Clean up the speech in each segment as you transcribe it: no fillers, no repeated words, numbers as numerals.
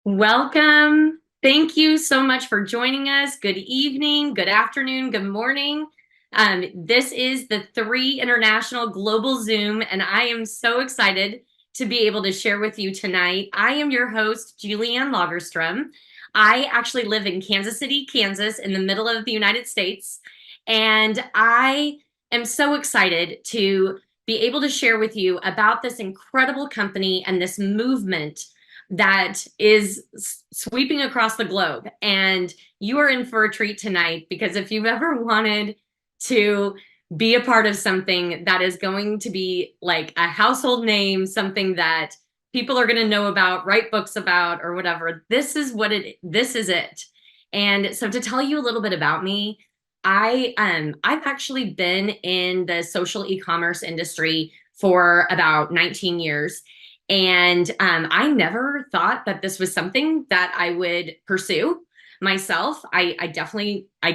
Welcome. Thank you so much for joining us. Good evening, good afternoon, good morning. This is the 3 International Global Zoom, and I am so excited to be able to share with you tonight. I am your host, Julianne Lagerstrom. I actually live in Kansas City, Kansas, in the middle of the United States, and I am so excited to be able to share with you about this incredible company and this movement that is sweeping across the globe. And you are in for a treat tonight, because if you've ever wanted to be a part of something that is going to be like a household name, something that people are going to know about, write books about, or whatever, this is it. And so to tell you a little bit about me, I've actually been in the social e-commerce industry for about 19 years. And I never thought that this was something that I would pursue myself. I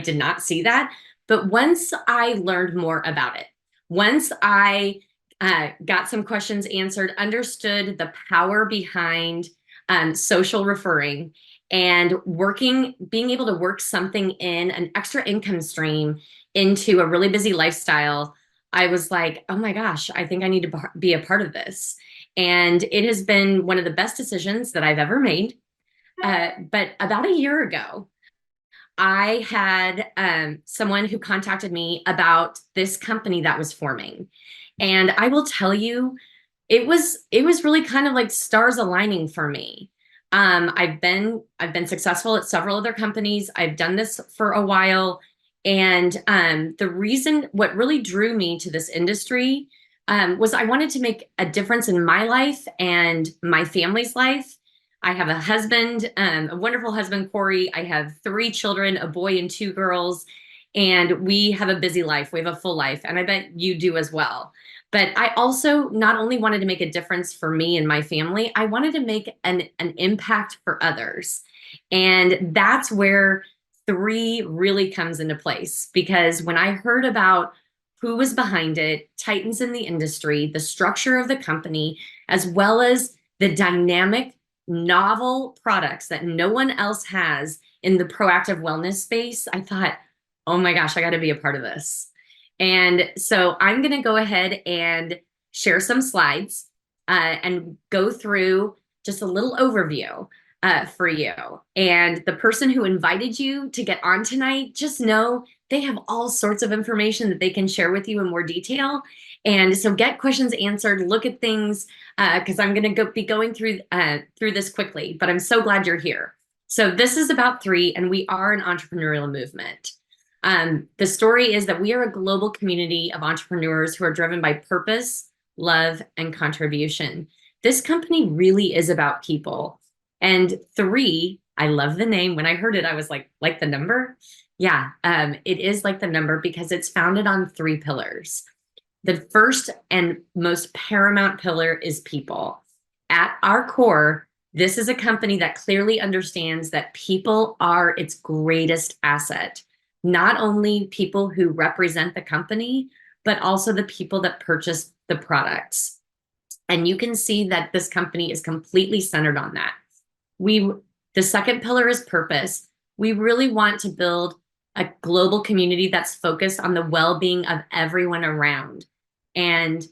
did not see that. But once I learned more about it, once I got some questions answered, understood the power behind social referring and being able to work something in an extra income stream into a really busy lifestyle, I was like, oh my gosh, I think I need to be a part of this. And it has been one of the best decisions that I've ever made. But about a year ago, I had someone who contacted me about this company that was forming. And I will tell you, it was really kind of like stars aligning for me. I've been successful at several other companies. I've done this for a while. And what really drew me to this industry was I wanted to make a difference in my life and my family's life. I have a husband, a wonderful husband, Corey. I have 3 children, a boy and 2 girls, and we have a busy life. We have a full life, and I bet you do as well. But I also not only wanted to make a difference for me and my family, I wanted to make an impact for others. And that's where 3 really comes into place, because when I heard about who was behind it, titans in the industry, the structure of the company, as well as the dynamic, novel products that no one else has in the proactive wellness space, I thought, oh my gosh, I got to be a part of this. And so I'm going to go ahead and share some slides and go through just a little overview for you. And the person who invited you to get on tonight, just know they have all sorts of information that they can share with you in more detail. And so get questions answered, look at things, because I'm going to be going through this quickly, but I'm so glad you're here. So this is about 3, and we are an entrepreneurial movement. The story is that we are a global community of entrepreneurs who are driven by purpose, love, and contribution. This company really is about people. And 3, I love the name. When I heard it, I was like the number? Yeah, it is like the number because it's founded on 3 pillars. The first and most paramount pillar is people. At our core, this is a company that clearly understands that people are its greatest asset. Not only people who represent the company, but also the people that purchase the products. And you can see that this company is completely centered on that. The second pillar is purpose. We really want to build a global community that's focused on the well-being of everyone around. And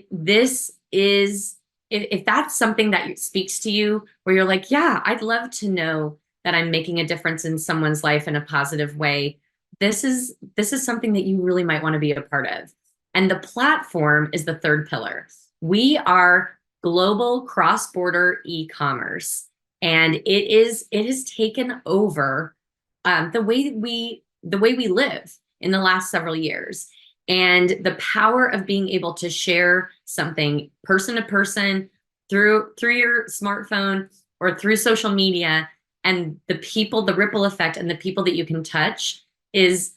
this is, if that's something that speaks to you, where you're like, yeah, I'd love to know that I'm making a difference in someone's life in a positive way, this is something that you really might want to be a part of. And the platform is the third pillar. We are global cross-border e-commerce, and it has taken over the way we live in the last several years. And the power of being able to share something person to person through your smartphone or through social media, and the ripple effect and the people that you can touch is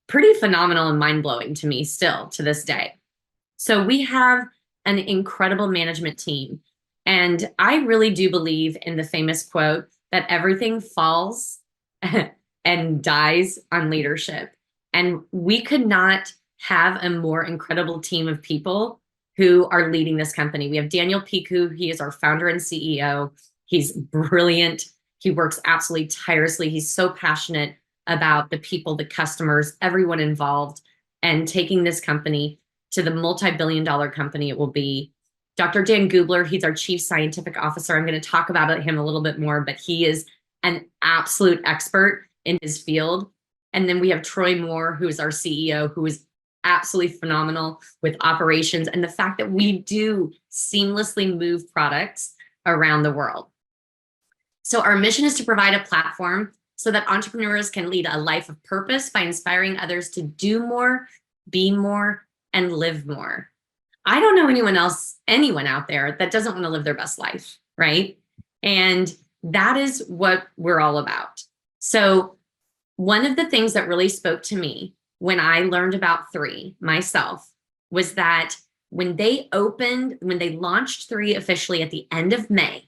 pretty phenomenal and mind-blowing to me still to this day. So we have an incredible management team. And I really do believe in the famous quote that everything falls and dies on leadership. And we could not have a more incredible team of people who are leading this company. We have Daniel Piku. He is our founder and CEO. He's brilliant. He works absolutely tirelessly. He's so passionate about the people, the customers, everyone involved, and taking this company to the multi-billion-dollar company it will be. Dr. Dan Gubler, he's our Chief Scientific Officer. I'm going to talk about him a little bit more, but he is an absolute expert in his field. And then we have Troy Moore, who is our CEO, who is absolutely phenomenal with operations and the fact that we do seamlessly move products around the world. So our mission is to provide a platform so that entrepreneurs can lead a life of purpose by inspiring others to do more, be more, and live more. I don't know anyone out there that doesn't want to live their best life, right? And that is what we're all about. So one of the things that really spoke to me when I learned about 3 myself was that when they launched 3 officially at the end of May,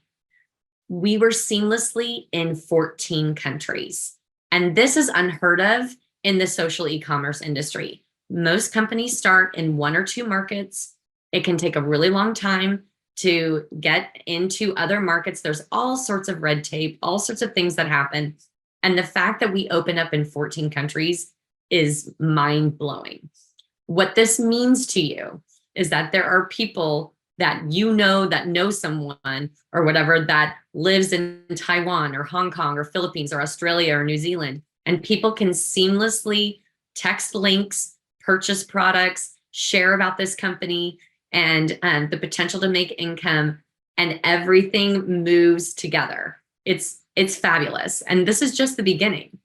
we were seamlessly in 14 countries. And this is unheard of in the social e-commerce industry. Most companies start in 1 or 2 markets. It can take a really long time to get into other markets. There's all sorts of red tape, all sorts of things that happen. And the fact that we open up in 14 countries is mind-blowing. What this means to you is that there are people that know someone or whatever that lives in Taiwan or Hong Kong or Philippines or Australia or New Zealand, and people can seamlessly text links, purchase products, share about this company and the potential to make income, and everything moves together. It's fabulous. And this is just the beginning.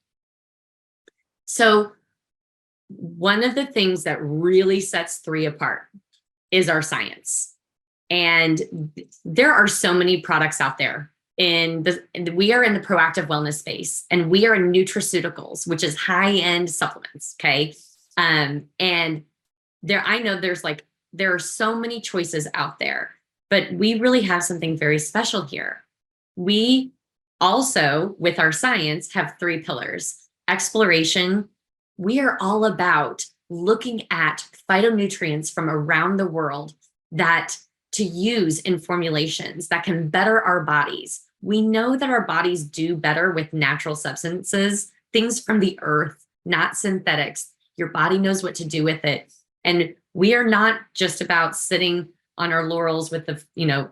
So one of the things that really sets 3 apart is our science. And there are so many products out there. We are in the proactive wellness space, and we are in nutraceuticals, which is high-end supplements, okay? And I know there are so many choices out there, but we really have something very special here. We also, with our science, have 3 pillars. Exploration. We are all about looking at phytonutrients from around the world that to use in formulations that can better our bodies. We know that our bodies do better with natural substances, things from the earth, not synthetics. Your body knows what to do with it. And we are not just about sitting on our laurels with the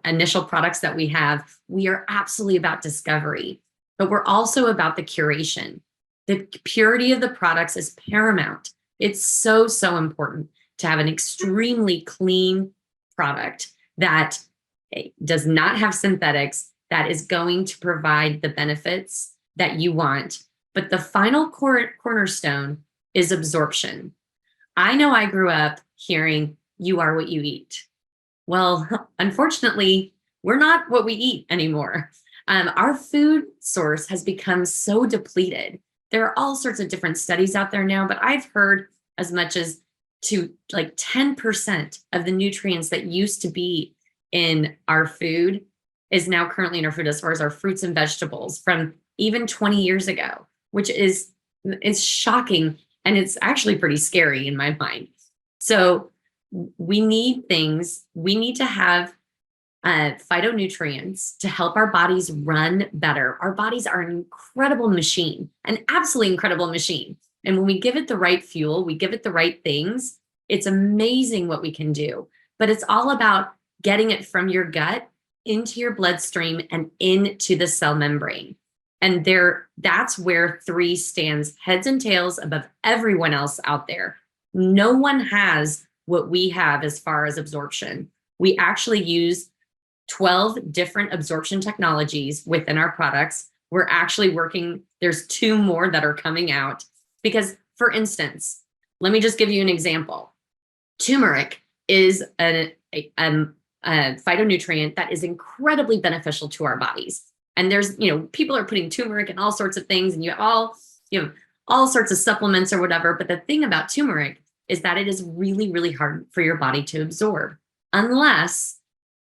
initial products that we have. We are absolutely about discovery, but we're also about the curation. The purity of the products is paramount. It's so, so important to have an extremely clean product that does not have synthetics, that is going to provide the benefits that you want. But the final cornerstone is absorption. I know I grew up hearing, you are what you eat. Well, unfortunately, we're not what we eat anymore. Our food source has become so depleted. There are all sorts of different studies out there now, but I've heard as much as to like 10% of the nutrients that used to be in our food is now currently in our food, as far as our fruits and vegetables from even 20 years ago, which is shocking. And it's actually pretty scary in my mind. So we need to have phytonutrients to help our bodies run better. Our bodies are an incredible machine, an absolutely incredible machine. And when we give it the right fuel, we give it the right things, it's amazing what we can do. But it's all about getting it from your gut into your bloodstream and into the cell membrane. And that's where 3 stands heads and tails above everyone else out there. No one has what we have as far as absorption. We actually use 12 different absorption technologies within our products. We're actually working, there's 2 more that are coming out. Because, for instance, let me just give you an example. Turmeric is a phytonutrient that is incredibly beneficial to our bodies. And there's, people are putting turmeric in all sorts of things, and you have all sorts of supplements or whatever. But the thing about turmeric is that it is really, really hard for your body to absorb unless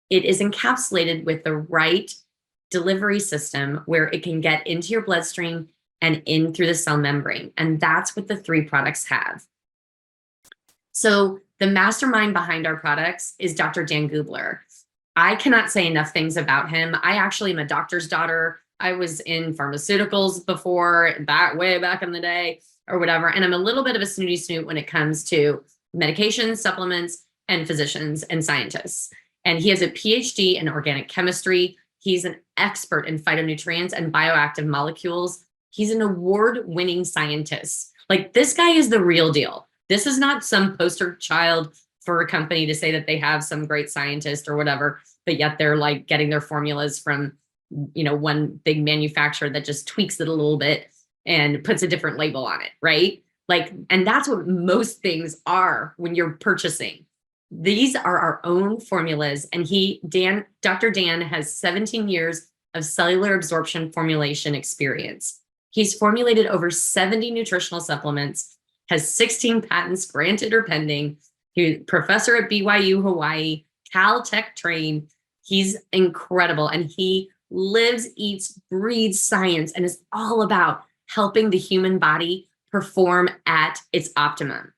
it is encapsulated with the right delivery system where it can get into your bloodstream and in through the cell membrane. And that's what the 3 products have. So the mastermind behind our products is Dr. Dan Gubler. I cannot say enough things about him. I actually am a doctor's daughter. I was in pharmaceuticals before, back way back in the day or whatever. And I'm a little bit of a snooty snoot when it comes to medications, supplements, and physicians and scientists. And he has a PhD in organic chemistry. He's an expert in phytonutrients and bioactive molecules. He's an award-winning scientist. Like, this guy is the real deal. This is not some poster child for a company to say that they have some great scientist or whatever, but yet they're like getting their formulas from, one big manufacturer that just tweaks it a little bit and puts a different label on it, right? Like, and that's what most things are when you're purchasing. These are our own formulas. And Dr. Dan has 17 years of cellular absorption formulation experience. He's formulated over 70 nutritional supplements, has 16 patents granted or pending. He's professor at BYU, Hawaii, Caltech trained. He's incredible. And he lives, eats, breathes science, and is all about helping the human body perform at its optimum.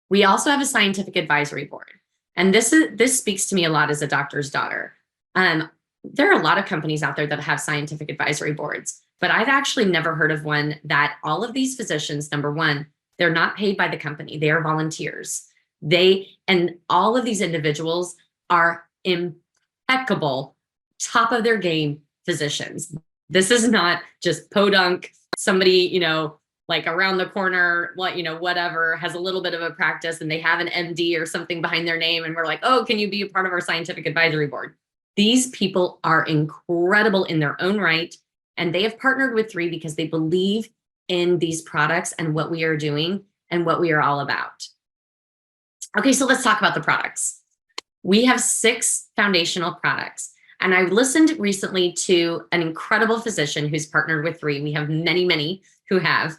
We also have a scientific advisory board. And this speaks to me a lot as a doctor's daughter. There are a lot of companies out there that have scientific advisory boards, but I've actually never heard of one that all of these physicians, number one, they're not paid by the company. They are volunteers. And all of these individuals are impeccable, top of their game physicians. This is not just podunk, somebody, like around the corner, whatever, has a little bit of a practice and they have an MD or something behind their name. And we're like, oh, can you be a part of our scientific advisory board? These people are incredible in their own right. And they have partnered with 3 because they believe in these products and what we are doing and what we are all about. Okay, so let's talk about the products. We have 6 foundational products. And I listened recently to an incredible physician who's partnered with 3. We have many, many who have.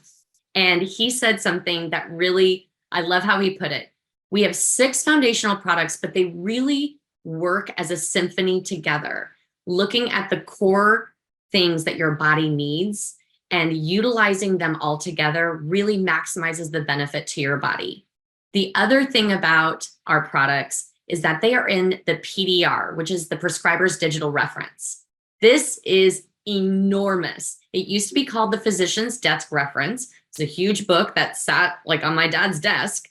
And he said something that really, I love how he put it. We have 6 foundational products, but they really work as a symphony together, looking at the core things that your body needs and utilizing them all together really maximizes the benefit to your body. The other thing about our products is that they are in the PDR, which is the prescriber's digital reference. This is enormous. It used to be called the physician's desk reference. It's a huge book that sat like on my dad's desk.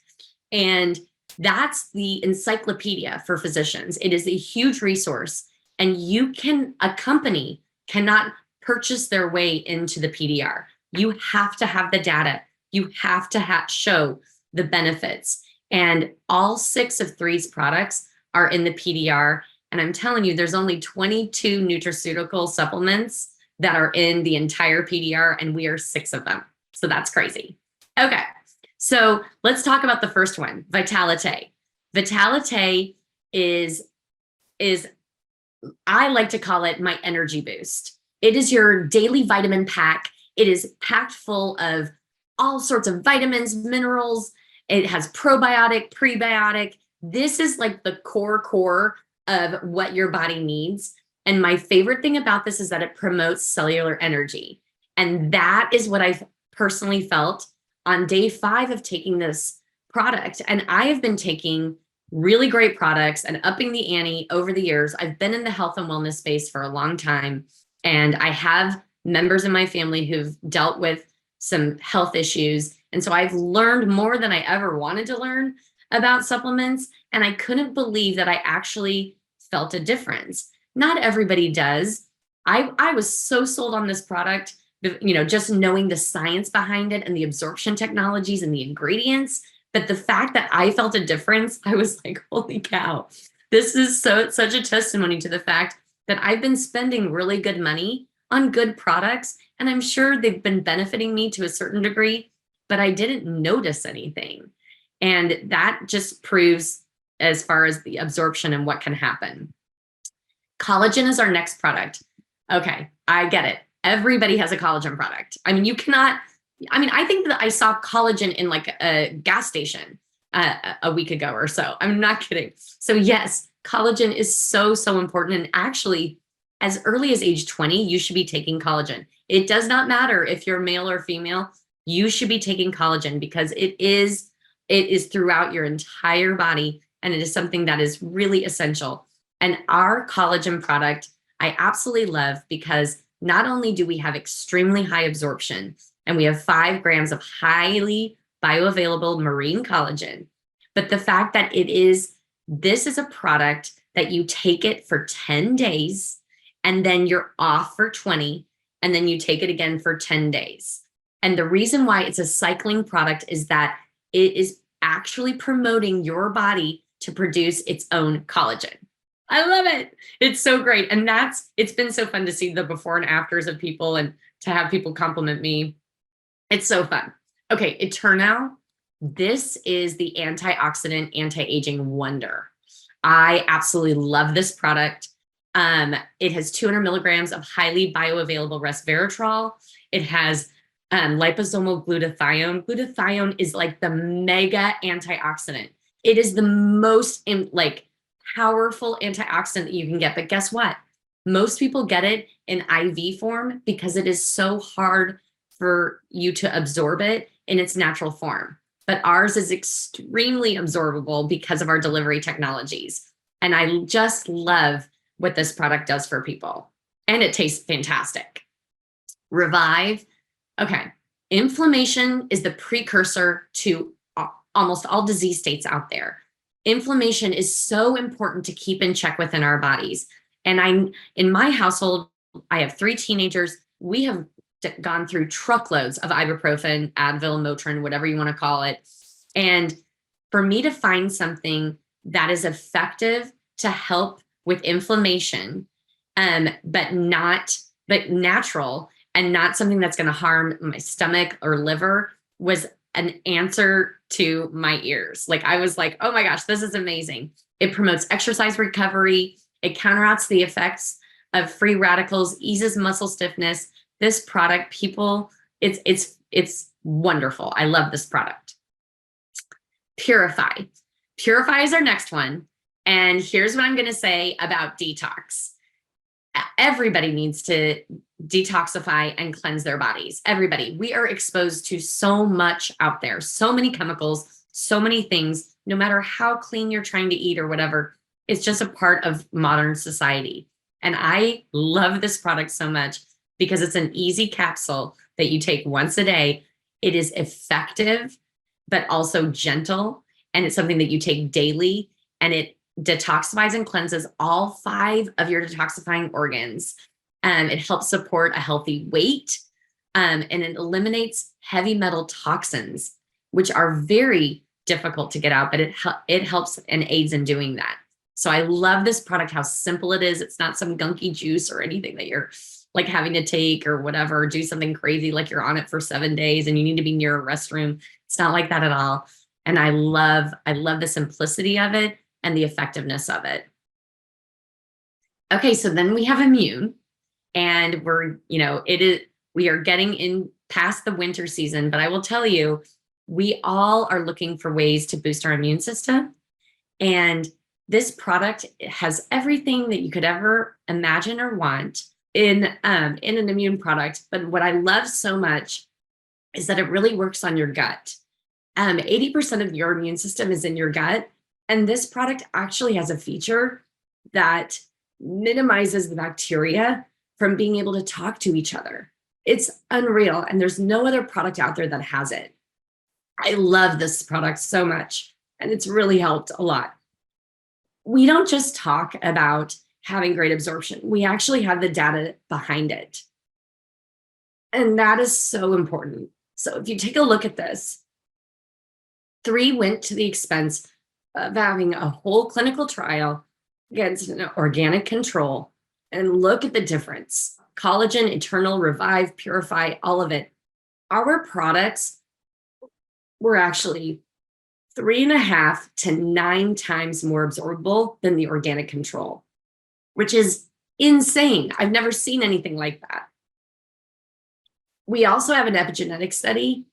And that's the encyclopedia for physicians. It is a huge resource. And a company cannot purchase their way into the PDR. You have to have the data. You have to show the benefits. And all 6 of 3's products are in the PDR. And I'm telling you, there's only 22 nutraceutical supplements that are in the entire PDR, and we are 6 of them. So that's crazy. Okay, so let's talk about the first one, Vitalite. Vitalite is I like to call it my energy boost. It is your daily vitamin pack. It is packed full of all sorts of vitamins, minerals. It has probiotic, prebiotic. This is like the core of what your body needs. And my favorite thing about this is that it promotes cellular energy. And that is what I've personally felt on day 5 of taking this product. And I have been taking really great products and upping the ante over the years. I've been in the health and wellness space for a long time. And I have members in my family who've dealt with some health issues. And so I've learned more than I ever wanted to learn about supplements. And I couldn't believe that I actually felt a difference. Not everybody does. I was so sold on this product, just knowing the science behind it and the absorption technologies and the ingredients. But the fact that I felt a difference, I was like, holy cow, this is such a testimony to the fact that I've been spending really good money on good products. And I'm sure they've been benefiting me to a certain degree, but I didn't notice anything. And that just proves as far as the absorption and what can happen. Collagen is our next product. Okay, I get it. Everybody has a collagen product. I mean, I think that I saw collagen in like a gas station a week ago or so. I'm not kidding. So yes, collagen is so important. And actually, as early as age 20, you should be taking collagen. It does not matter if you're male or female, you should be taking collagen because it is throughout your entire body. And it is something that is really essential. And our collagen product, I absolutely love because not only do we have extremely high absorption, and we have 5 grams of highly bioavailable marine collagen, but the fact that this is a product that you take it for 10 days and then you're off for 20, and then you take it again for 10 days. And the reason why it's a cycling product is that it is actually promoting your body to produce its own collagen. I love it. It's so great. And it's been so fun to see the before and afters of people and to have people compliment me. It's so fun. Okay, Eternal. This is the antioxidant, anti-aging wonder. I absolutely love this product. It has 200 milligrams of highly bioavailable resveratrol. It has liposomal glutathione. Glutathione is like the mega antioxidant. It is the most powerful antioxidant that you can get. But guess what? Most people get it in IV form because it is so hard for you to absorb it in its natural form. But ours is extremely absorbable because of our delivery technologies. And I just love what this product does for people. And it tastes fantastic. Revive. Okay. Inflammation is the precursor to almost all disease states out there. Inflammation is so important to keep in check within our bodies. And in my household, I have 3 teenagers. We have gone through truckloads of ibuprofen, Advil, Motrin, whatever you want to call it. And for me to find something that is effective to help with inflammation, but natural and not something that's going to harm my stomach or liver was an answer to my ears. Like I was like, oh my gosh, this is amazing. It promotes exercise recovery. It counteracts the effects of free radicals, eases muscle stiffness. This product, people, it's wonderful. I love this product. Purify. Purify is our next one. And here's what I'm going to say about detox. Everybody needs to detoxify and cleanse their bodies. Everybody. We are exposed to so much out there, so many chemicals, so many things, no matter how clean you're trying to eat or whatever. It's just a part of modern society. And I love this product so much because it's an easy capsule that you take once a day. It is effective, but also gentle. And it's something that you take daily, and it detoxifies and cleanses all 5 of your detoxifying organs. It helps support a healthy weight, and it eliminates heavy metal toxins, which are very difficult to get out, but it helps and aids in doing that. So I love this product, how simple it is. It's not some gunky juice or anything that you're like having to take or whatever, do something crazy like you're on it for 7 days and you need to be near a restroom. It's not like that at all. And I love the simplicity of it and the effectiveness of it. Okay, so then we have immune, and we are getting in past the winter season, but I will tell you, we all are looking for ways to boost our immune system. And this product has everything that you could ever imagine or want in an immune product. But what I love so much is that it really works on your gut. 80% of your immune system is in your gut. And this product actually has a feature that minimizes the bacteria from being able to talk to each other. It's unreal. And there's no other product out there that has it. I love this product so much. And it's really helped a lot. We don't just talk about having great absorption. We actually have the data behind it. And that is so important. So if you take a look at this, 3 went to the expense of having a whole clinical trial against an organic control, and look at the difference. Collagen, Eternal, Revive, Purify, all of it. Our products were actually 3.5 to 9 times more absorbable than the organic control, which is insane. I've never seen anything like that. We also have an epigenetic study,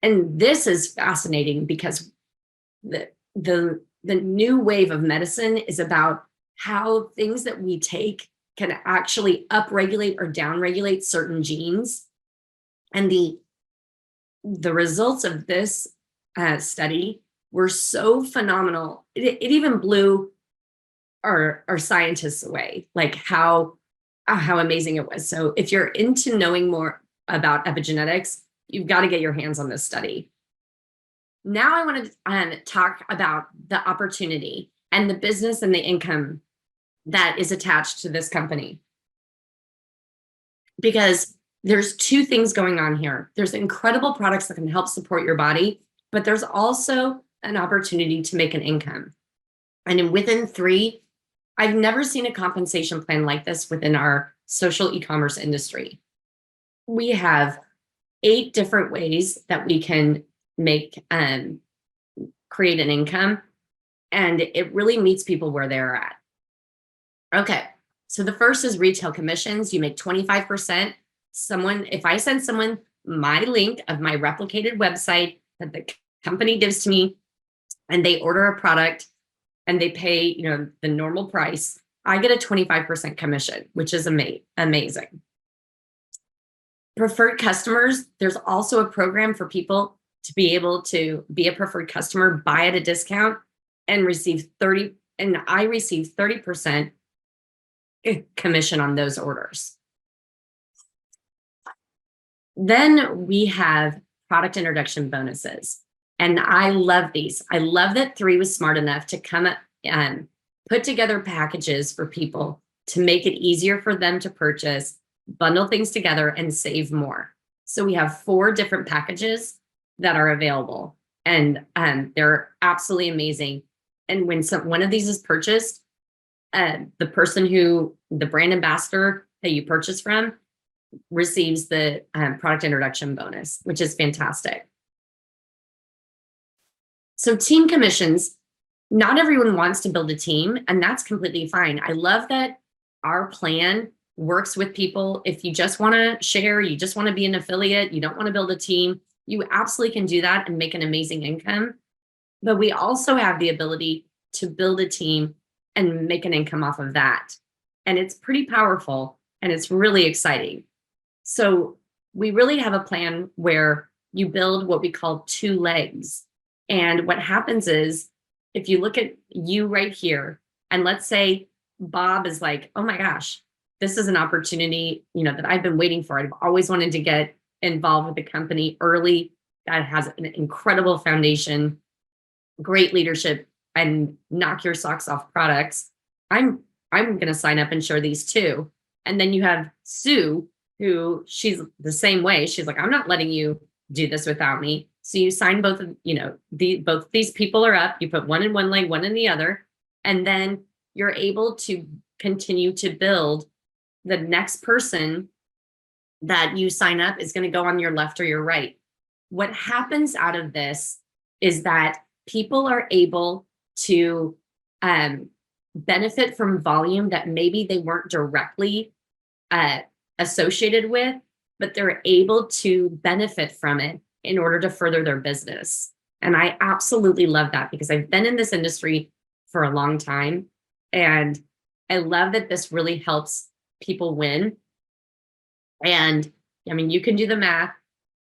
and this is fascinating because the new wave of medicine is about how things that we take can actually upregulate or downregulate certain genes. And the results of this study were so phenomenal. It even blew our scientists away, like how amazing it was. So if you're into knowing more about epigenetics, you've got to get your hands on this study. Now I want to talk about the opportunity and the business and the income that is attached to this company. Because there's two things going on here. There's incredible products that can help support your body, but there's also an opportunity to make an income. And within 3, I've never seen a compensation plan like this within our social e-commerce industry. We have 8 different ways that we can make create an income, and it really meets people where they're at. Okay, so the first is retail commissions. You make 25%. If I send someone my link of my replicated website that the company gives to me, and they order a product and they pay, the normal price, I get a 25% commission, which is amazing. Preferred customers, there's also a program for people to be able to be a preferred customer, buy at a discount, and receive 30, and I receive 30% commission on those orders. Then we have product introduction bonuses. And I love these. I love that 3 was smart enough to come up and put together packages for people to make it easier for them to purchase, bundle things together, and save more. So we have 4 different packages that are available, and they're absolutely amazing. And when one of these is purchased, the brand ambassador that you purchase from receives the product introduction bonus, which is fantastic. So team commissions, not everyone wants to build a team, and that's completely fine. I love that our plan works with people. If you just want to share, you just want to be an affiliate, you don't want to build a team, you absolutely can do that and make an amazing income. But we also have the ability to build a team and make an income off of that. And it's pretty powerful and it's really exciting. So we really have a plan where you build what we call 2 legs. And what happens is, if you look at you right here, and let's say Bob is like, oh my gosh, this is an opportunity, that I've been waiting for. I've always wanted to get involved with the company early that has an incredible foundation, great leadership, and knock your socks off products. I'm going to sign up and share these too. And then you have Sue, who she's the same way. She's like, I'm not letting you do this without me. So you sign both of, both these people are up. You put one in one leg, one in the other, and then you're able to continue to build. The next person that you sign up is going to go on your left or your right. What happens out of this is that people are able to benefit from volume that maybe they weren't directly associated with, but they're able to benefit from it in order to further their business. And I absolutely love that, because I've been in this industry for a long time. And I love that this really helps people win. And I mean, you can do the math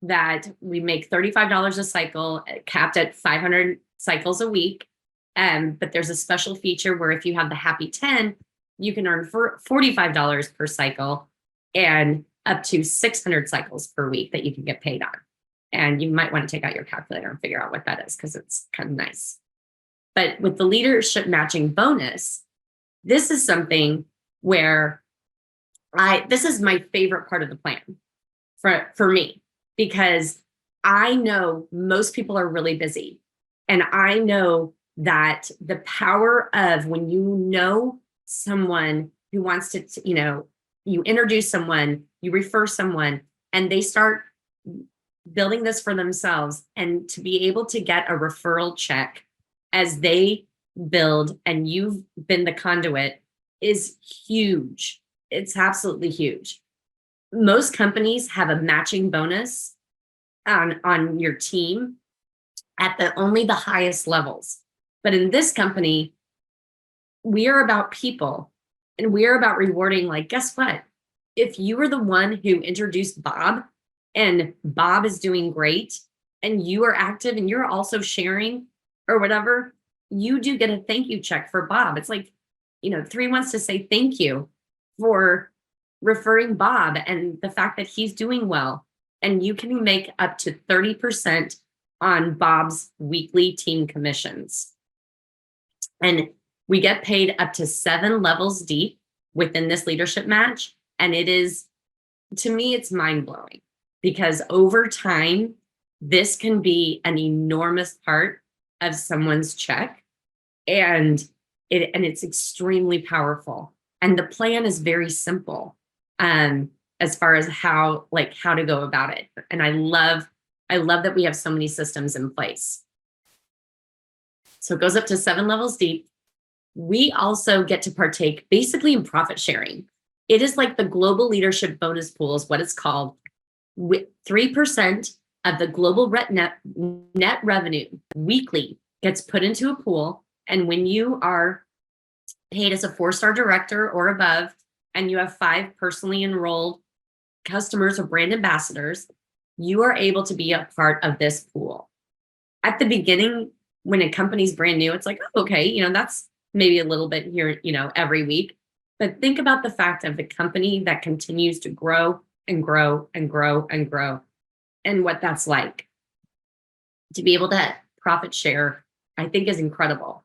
that we make $35 a cycle, capped at 500 cycles a week. But there's a special feature where if you have the Happy 10, you can earn for $45 per cycle and up to 600 cycles per week that you can get paid on. And you might want to take out your calculator and figure out what that is, because it's kind of nice. But with the leadership matching bonus, this is something where this is my favorite part of the plan for me, because I know most people are really busy. And I know that the power of when you know someone who wants to, you introduce someone, you refer someone, and they start building this for themselves, and to be able to get a referral check as they build and you've been the conduit is huge. It's absolutely huge. Most companies have a matching bonus on your team at only the highest levels. But in this company, we are about people, and we are about rewarding, like, guess what? If you were the one who introduced Bob, and Bob is doing great, and you are active and you're also sharing or whatever, you do get a thank you check for Bob. It's like Three wants to say thank you for referring Bob and the fact that he's doing well. And you can make up to 30% on Bob's weekly team commissions. And we get paid up to 7 levels deep within this leadership match. And it is, to me, it's mind blowing because over time, this can be an enormous part of someone's check. And it's extremely powerful. And the plan is very simple as far as how to go about it. And I love that we have so many systems in place. So it goes up to 7 levels deep. We also get to partake basically in profit sharing. It is like the global leadership bonus pool is what it's called. 3% of the global net revenue weekly gets put into a pool. And when you are paid as a 4-star director or above, and you have 5 personally enrolled customers or brand ambassadors, you are able to be a part of this pool. At the beginning, when a company's brand new, it's like, oh, okay, that's maybe a little bit here, every week. But think about the fact of the company that continues to grow and grow and grow and grow, and what that's like. To be able to profit share, I think, is incredible.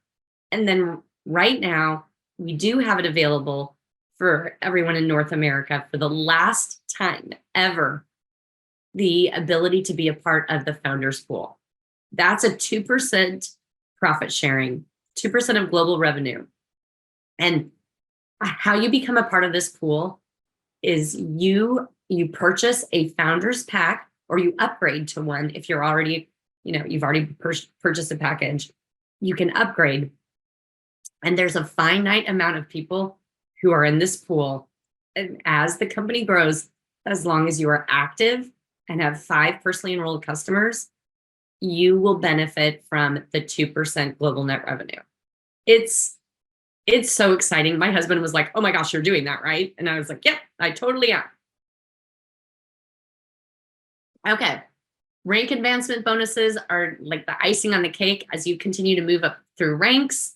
And then right now, we do have it available for everyone in North America for the last time ever, the ability to be a part of the Founders Pool. That's a 2% profit sharing, 2% of global revenue. And how you become a part of this pool is you purchase a Founders Pack, or you upgrade to one if you're already, you've already purchased a package. You can upgrade. And there's a finite amount of people who are in this pool. And as the company grows, as long as you are active and have 5 personally enrolled customers, you will benefit from the 2% global net revenue. It's so exciting. My husband was like, oh my gosh, you're doing that, right? And I was like, yep, I totally am. Okay. Rank advancement bonuses are like the icing on the cake as you continue to move up through ranks.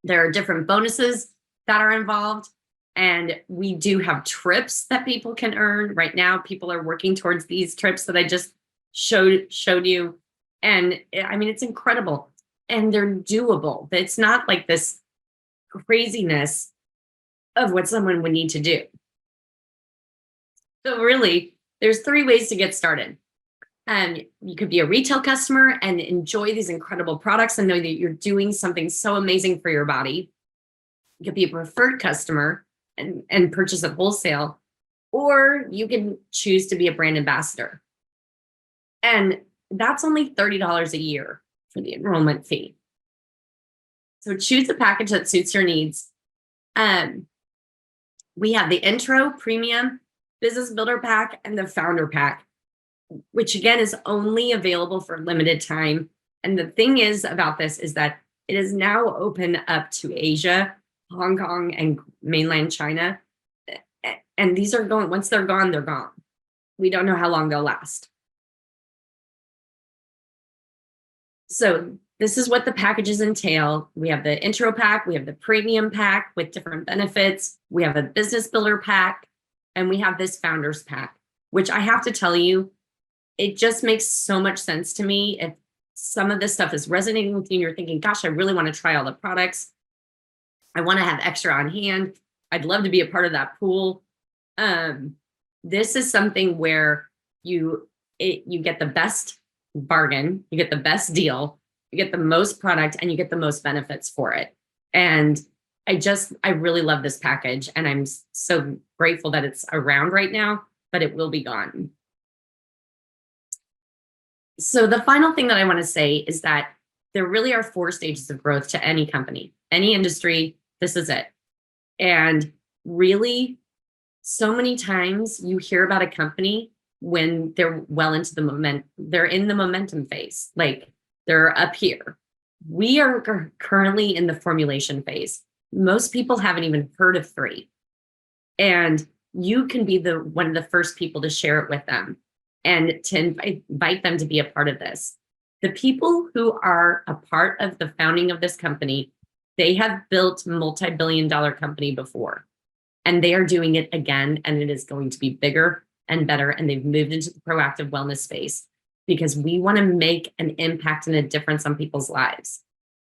There are different bonuses that are involved. And we do have trips that people can earn. Right now, people are working towards these trips that I just showed you. And I mean, it's incredible. And they're doable. It's not like this craziness of what someone would need to do. So really, there's 3 ways to get started. You could be a retail customer and enjoy these incredible products and know that you're doing something so amazing for your body. You could be a preferred customer and purchase at wholesale, or you can choose to be a brand ambassador. And that's only $30 a year for the enrollment fee. So choose a package that suits your needs. We have the intro, premium, business builder pack, and the founder pack, which again is only available for a limited time. And the thing is about this is that it is now open up to Asia, Hong Kong, and mainland China. And these are going, once they're gone, they're gone. We don't know how long they'll last. So this is what the packages entail. We have the intro pack, we have the premium pack with different benefits, we have a business builder pack, and we have this founders pack, which I have to tell you, it just makes so much sense to me. If some of this stuff is resonating with you and you're thinking, gosh, I really want to try all the products, I want to have extra on hand, I'd love to be a part of that pool. This is something where you get the best bargain, you get the best deal, you get the most product, and you get the most benefits for it. And I really love this package, and I'm so grateful that it's around right now, but it will be gone. So the final thing that I want to say is that there really are 4 stages of growth to any company, any industry. This is it. And really, so many times you hear about a company when they're well into they're in the momentum phase, like they're up here. We are currently in the formulation phase. Most people haven't even heard of 3. And you can be one of the first people to share it with them and to invite them to be a part of this. The people who are a part of the founding of this company, They have built multi-billion-dollar company before, and they are doing it again, and it is going to be bigger and better. And they've moved into the proactive wellness space because we want to make an impact and a difference on people's lives.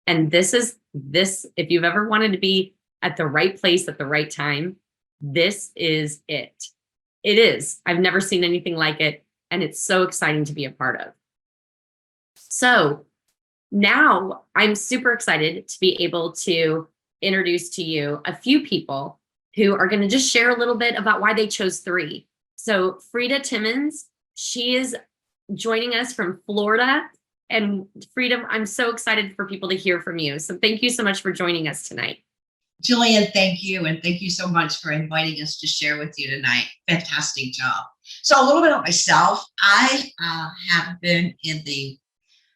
And this, if you've ever wanted to be at the right place at the right time, this is it. It is. I've never seen anything like it, and it's so exciting to be a part of. So now I'm super excited to be able to introduce to you a few people who are going to just share a little bit about why they chose 3. So Freda Timmons, she is joining us from Florida. And Freda, I'm so excited for people to hear from you. So thank you so much for joining us tonight. Jillian, thank you. And thank you so much for inviting us to share with you tonight. Fantastic job. So a little bit about myself. I have been in the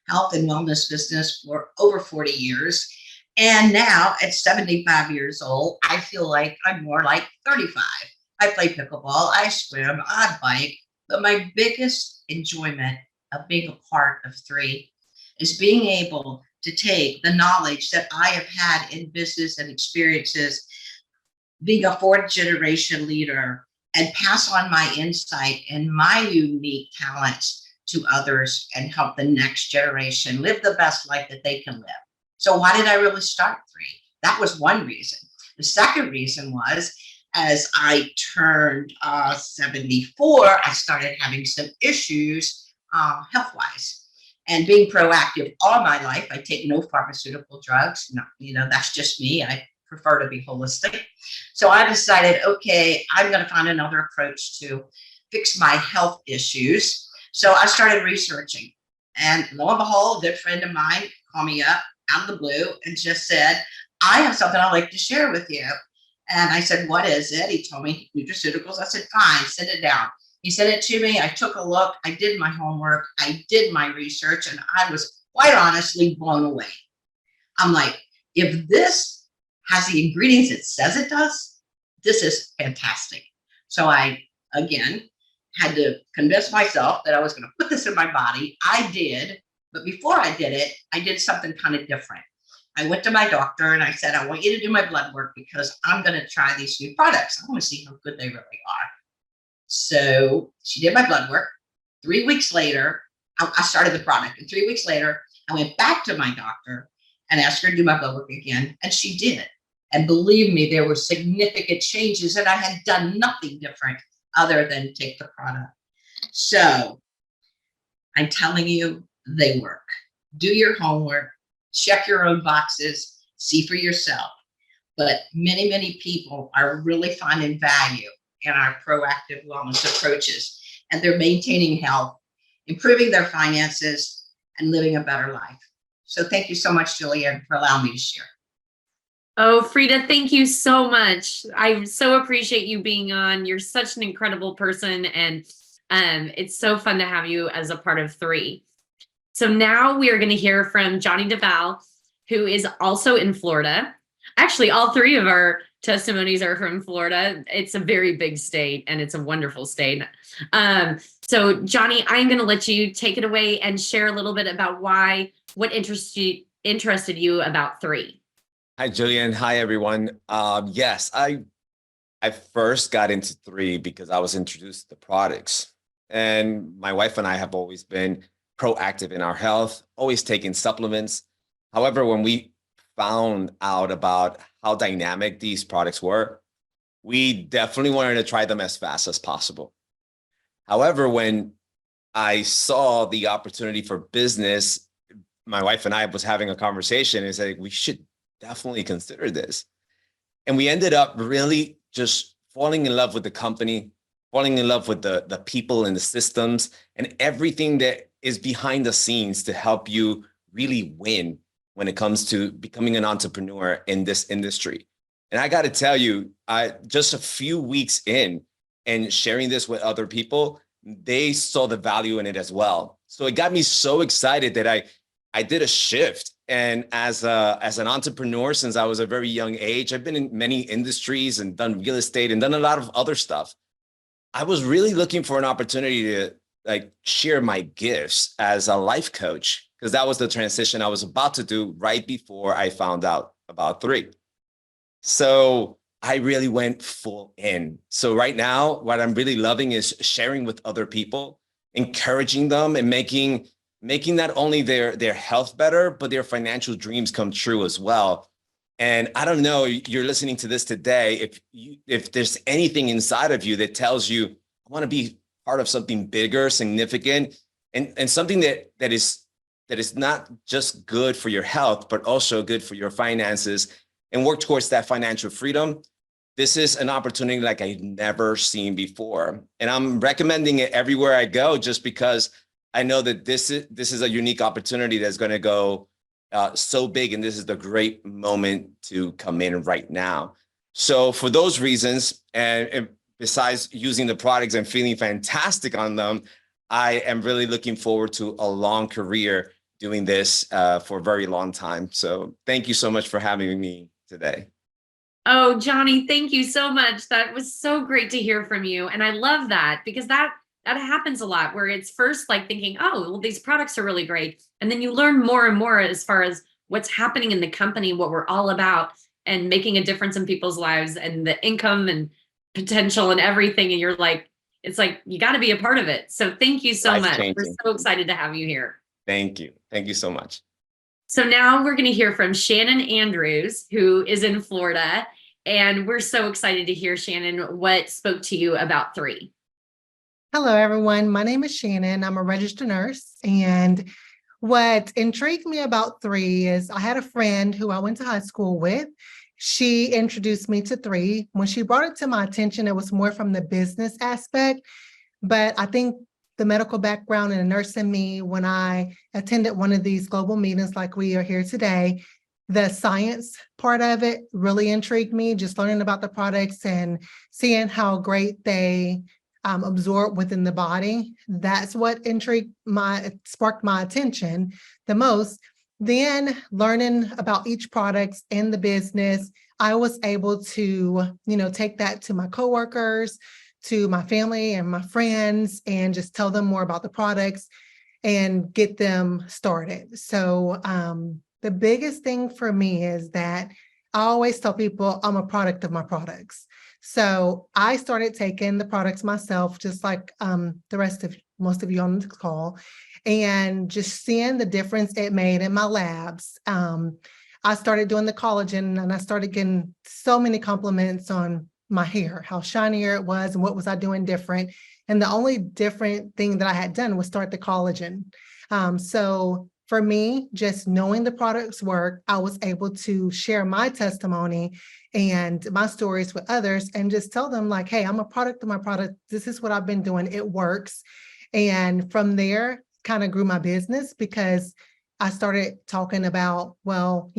health and wellness business for over 40 years. And now at 75 years old, I feel like I'm more like 35. I play pickleball, I swim, I bike, but my biggest enjoyment of being a part of 3 is being able to take the knowledge that I have had in business and experiences, being a 4th generation leader, and pass on my insight and my unique talents to others and help the next generation live the best life that they can live. So why did I really start 3? That was one reason. The second reason was, as I turned 74, I started having some issues health-wise. And being proactive all my life, I take no pharmaceutical drugs. No, that's just me. I prefer to be holistic. So I decided, okay, I'm going to find another approach to fix my health issues. So I started researching. And lo and behold, a good friend of mine called me up out of the blue and just said, I have something I'd like to share with you. And I said, what is it? He told me nutraceuticals. I said, fine, send it down. He sent it to me. I took a look. I did my homework. I did my research, and I was quite honestly blown away. I'm like, if this has the ingredients it says it does, this is fantastic. So I, again, had to convince myself that I was going to put this in my body. I did. But before I did it, I did something kind of different. I went to my doctor and I said, I want you to do my blood work because I'm going to try these new products. I want to see how good they really are. So she did my blood work. 3 weeks later, I started the product. And 3 weeks later, I went back to my doctor and asked her to do my blood work again. And she did. And believe me, there were significant changes, and I had done nothing different other than take the product. So I'm telling you, they work. Do your homework, check your own boxes, see for yourself. But many, many people are really finding value in our proactive wellness approaches, and they're maintaining health, improving their finances, and living a better life. So thank you so much, Jillian, for allowing me to share. Oh, Freda, thank you so much. I so appreciate you being on. You're such an incredible person, and it's so fun to have you as a part of 3. So now we are going to hear from Johnny DeValle, who is also in Florida. Actually, all 3 of our testimonies are from Florida. It's a very big state, and it's a wonderful state. So Johnny, I'm going to let you take it away and share a little bit about what interested you about 3. Hi, Jillian. Hi, everyone. Yes, I first got into 3 because I was introduced to the products. And my wife and I have always been proactive in our health, always taking supplements. However, when we found out about how dynamic these products were, we definitely wanted to try them as fast as possible. However, when I saw the opportunity for business, my wife and I was having a conversation and said, we should definitely consider this. And we ended up really just falling in love with the company, falling in love with the people and the systems and everything that is behind the scenes to help you really win when it comes to becoming an entrepreneur in this industry. And I got to tell you, just a few weeks in and sharing this with other people, they saw the value in it as well. So it got me so excited that I did a shift. And as an entrepreneur, since I was a very young age, I've been in many industries and done real estate and done a lot of other stuff. I was really looking for an opportunity to share my gifts as a life coach, because that was the transition I was about to do right before I found out about three. So I really went full in. So right now, what I'm really loving is sharing with other people, encouraging them, and making not only their health better, but their financial dreams come true as well. And I don't know, you're listening to this today. If there's anything inside of you that tells you, I want to be part of something bigger, significant, and something that is not just good for your health, but also good for your finances, and work towards that financial freedom, this is an opportunity like I've never seen before. And I'm recommending it everywhere I go, just because I know that this is a unique opportunity that's going to go so big, and this is the great moment to come in right now. So for those reasons, and besides using the products and feeling fantastic on them, I am really looking forward to a long career doing this for a very long time. So thank you so much for having me today. Oh, Johnny, thank you so much. That was so great to hear from you. And I love that, because that happens a lot, where it's first like thinking, oh, well, these products are really great. And then you learn more and more as far as what's happening in the company, what we're all about, and making a difference in people's lives, and the income and potential and everything. And you're like, it's like, you got to be a part of it. So thank you so much. We're Life-changing. so excited to have you here. Thank you. Thank you so much. So now we're going to hear from Shannon Andrews, who is in Florida. And we're so excited to hear, Shannon, what spoke to you about three. Hello, everyone. My name is Shannon. I'm a registered nurse. And what intrigued me about three is I had a friend who I went to high school with. She introduced me to three. When she brought it to my attention, it was more from the business aspect. But I think the medical background and the nurse in me, when I attended one of these global meetings like we are here today, the science part of it really intrigued me, just learning about the products and seeing how great they absorb within the body. That's what sparked my attention the most. Then learning about each product and the business, I was able to, take that to my coworkers, to my family and my friends, and just tell them more about the products and get them started. So the biggest thing for me is that I always tell people I'm a product of my products. So I started taking the products myself, just like most of you on the call, and just seeing the difference it made in my labs. I started doing the collagen, and I started getting so many compliments on my hair, how shinier it was, and what was I doing different. And the only different thing that I had done was start the collagen. So for me, just knowing the products work, I was able to share my testimony and my stories with others, and just tell them like, hey, I'm a product of my product. This is what I've been doing. It works. And from there, kind of grew my business, because I started talking about, well,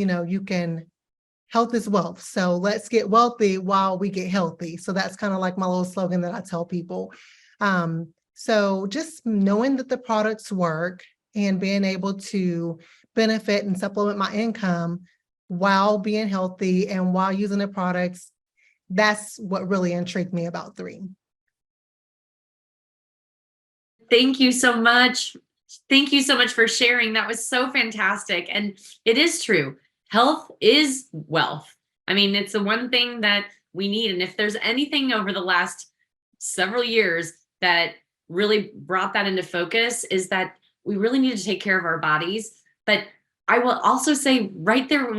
health is wealth. So let's get wealthy while we get healthy. So that's kind of like my little slogan that I tell people. So just knowing that the products work and being able to benefit and supplement my income while being healthy and while using the products, that's what really intrigued me about three. Thank you so much. Thank you so much for sharing. That was so fantastic. And it is true. Health is wealth. I mean, it's the one thing that we need. And if there's anything over the last several years that really brought that into focus, is that we really need to take care of our bodies. But I will also say right there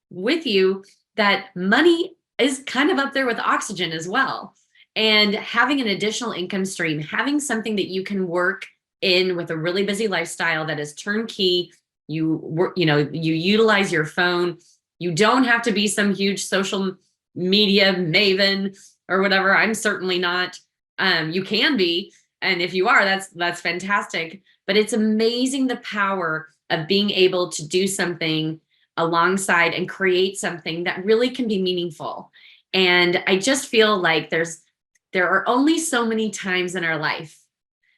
with you that money is kind of up there with oxygen as well. And having an additional income stream, having something that you can work in with a really busy lifestyle that is turnkey. You work, you utilize your phone. You don't have to be some huge social media maven or whatever. I'm certainly not. You can be, and if you are, that's fantastic. But it's amazing the power of being able to do something alongside and create something that really can be meaningful. And I just feel like there are only so many times in our life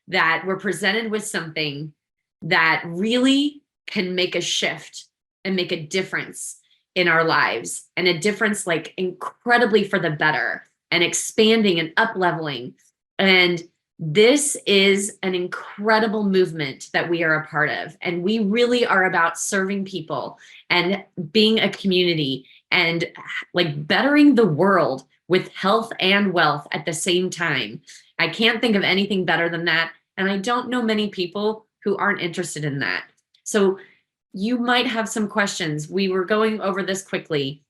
that we're presented with something that really can make a shift and make a difference in our lives, and a difference like incredibly for the better, and expanding and up leveling. And This is an incredible movement that we are a part of, and we really are about serving people and being a community and like bettering the world with health and wealth at the same time. I can't think of anything better than that, and I don't know many people who aren't interested in that. So you might have some questions. We were going over this quickly,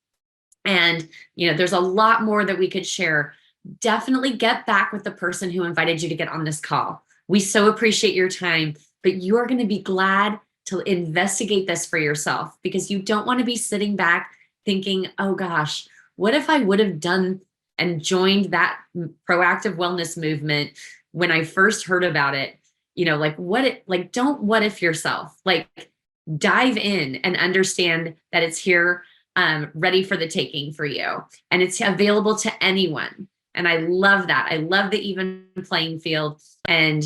and there's a lot more that we could share. Definitely get back with the person who invited you to get on this call. We so appreciate your time, but you are going to be glad to investigate this for yourself, because you don't want to be sitting back thinking, oh gosh, what if I would have done and joined that proactive wellness movement when I first heard about it? Don't what if yourself, like dive in and understand that it's here, ready for the taking for you, and it's available to anyone. And I love that. I love the even playing field and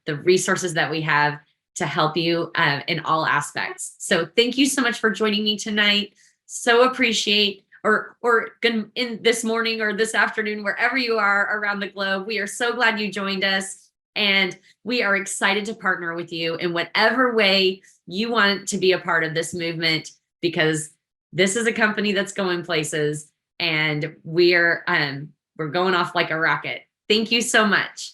the resources that we have to help you in all aspects. So thank you so much for joining me tonight. So appreciate, or in this morning or this afternoon, wherever you are around the globe. We are so glad you joined us, and we are excited to partner with you in whatever way you want to be a part of this movement, because this is a company that's going places, and we're going off like a rocket. Thank you so much.